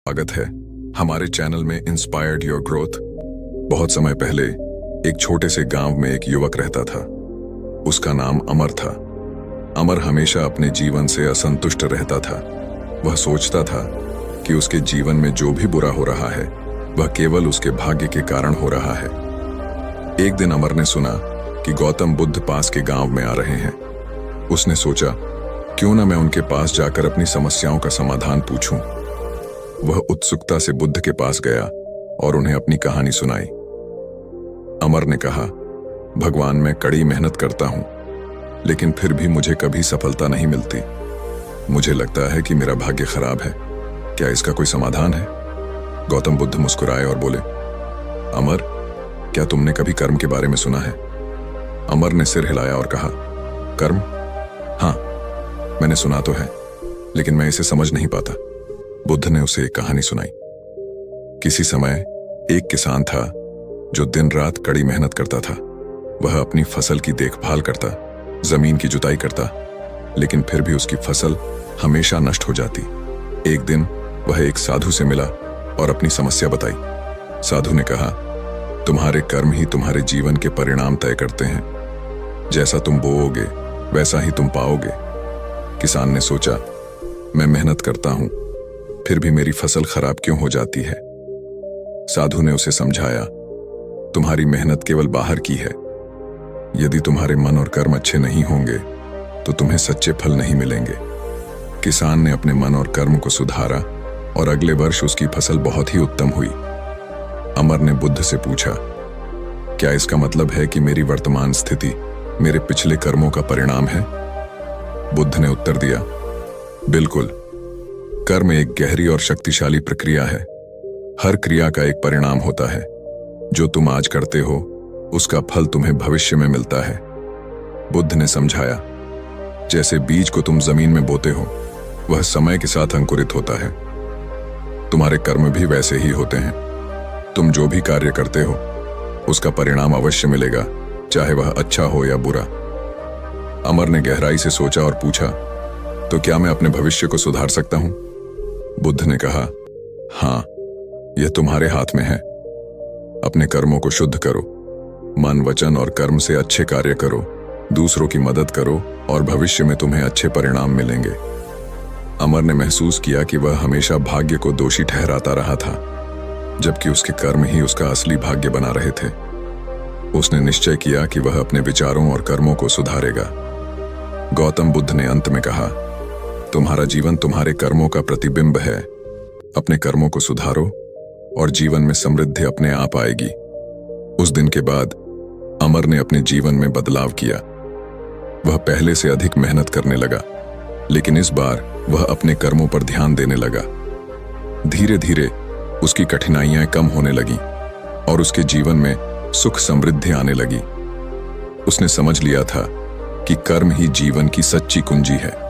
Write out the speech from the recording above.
स्वागत है हमारे चैनल में इंस्पायर्ड योर ग्रोथ। बहुत समय पहले एक छोटे से गांव में एक युवक रहता था। उसका नाम अमर था। अमर हमेशा अपने जीवन से असंतुष्ट रहता था। वह सोचता था कि उसके जीवन में जो भी बुरा हो रहा है वह केवल उसके भाग्य के कारण हो रहा है। एक दिन अमर ने सुना कि गौतम बुद्ध पास के गांव में आ रहे हैं। उसने सोचा, क्यों ना मैं उनके पास जाकर अपनी समस्याओं का समाधान पूछूं। वह उत्सुकता से बुद्ध के पास गया और उन्हें अपनी कहानी सुनाई। अमर ने कहा, भगवान, मैं कड़ी मेहनत करता हूं, लेकिन फिर भी मुझे कभी सफलता नहीं मिलती। मुझे लगता है कि मेरा भाग्य खराब है। क्या इसका कोई समाधान है? गौतम बुद्ध मुस्कुराए और बोले, अमर, क्या तुमने कभी कर्म के बारे में सुना है? अमर ने सिर हिलाया और कहा, कर्म? हाँ, मैंने सुना तो है, लेकिन मैं इसे समझ नहीं पाता। बुद्ध ने उसे एक कहानी सुनाई। किसी समय एक किसान था जो दिन रात कड़ी मेहनत करता था। वह अपनी फसल की देखभाल करता, जमीन की जुताई करता, लेकिन फिर भी उसकी फसल हमेशा नष्ट हो जाती। एक दिन वह एक साधु से मिला और अपनी समस्या बताई। साधु ने कहा, तुम्हारे कर्म ही तुम्हारे जीवन के परिणाम तय करते हैं। जैसा तुम बोओगे वैसा ही तुम पाओगे। किसान ने सोचा, मैं मेहनत करता हूं, फिर भी मेरी फसल खराब क्यों हो जाती है? साधु ने उसे समझाया, तुम्हारी मेहनत केवल बाहर की है। यदि तुम्हारे मन और कर्म अच्छे नहीं होंगे तो तुम्हें सच्चे फल नहीं मिलेंगे। किसान ने अपने मन और कर्म को सुधारा और अगले वर्ष उसकी फसल बहुत ही उत्तम हुई। अमर ने बुद्ध से पूछा, क्या इसका मतलब है कि मेरी वर्तमान स्थिति मेरे पिछले कर्मों का परिणाम है? बुद्ध ने उत्तर दिया, बिल्कुल। कर्म एक गहरी और शक्तिशाली प्रक्रिया है। हर क्रिया का एक परिणाम होता है। जो तुम आज करते हो उसका फल तुम्हें भविष्य में मिलता है। बुद्ध ने समझाया, जैसे बीज को तुम जमीन में बोते हो, वह समय के साथ अंकुरित होता है। तुम्हारे कर्म भी वैसे ही होते हैं। तुम जो भी कार्य करते हो उसका परिणाम अवश्य मिलेगा, चाहे वह अच्छा हो या बुरा। अमर ने गहराई से सोचा और पूछा, तो क्या मैं अपने भविष्य को सुधार सकता हूं? बुद्ध ने कहा, हां, यह तुम्हारे हाथ में है। अपने कर्मों को शुद्ध करो, मन, वचन और कर्म से अच्छे कार्य करो, दूसरों की मदद करो और भविष्य में तुम्हें अच्छे परिणाम मिलेंगे। अमर ने महसूस किया कि वह हमेशा भाग्य को दोषी ठहराता रहा था, जबकि उसके कर्म ही उसका असली भाग्य बना रहे थे। उसने निश्चय किया कि वह अपने विचारों और कर्मों को सुधारेगा। गौतम बुद्ध ने अंत में कहा, तुम्हारा जीवन तुम्हारे कर्मों का प्रतिबिंब है। अपने कर्मों को सुधारो और जीवन में समृद्धि अपने आप आएगी। उस दिन के बाद अमर ने अपने जीवन में बदलाव किया। वह पहले से अधिक मेहनत करने लगा, लेकिन इस बार वह अपने कर्मों पर ध्यान देने लगा। धीरे धीरे उसकी कठिनाइयां कम होने लगीं और उसके जीवन में सुख समृद्धि आने लगी। उसने समझ लिया था कि कर्म ही जीवन की सच्ची कुंजी है।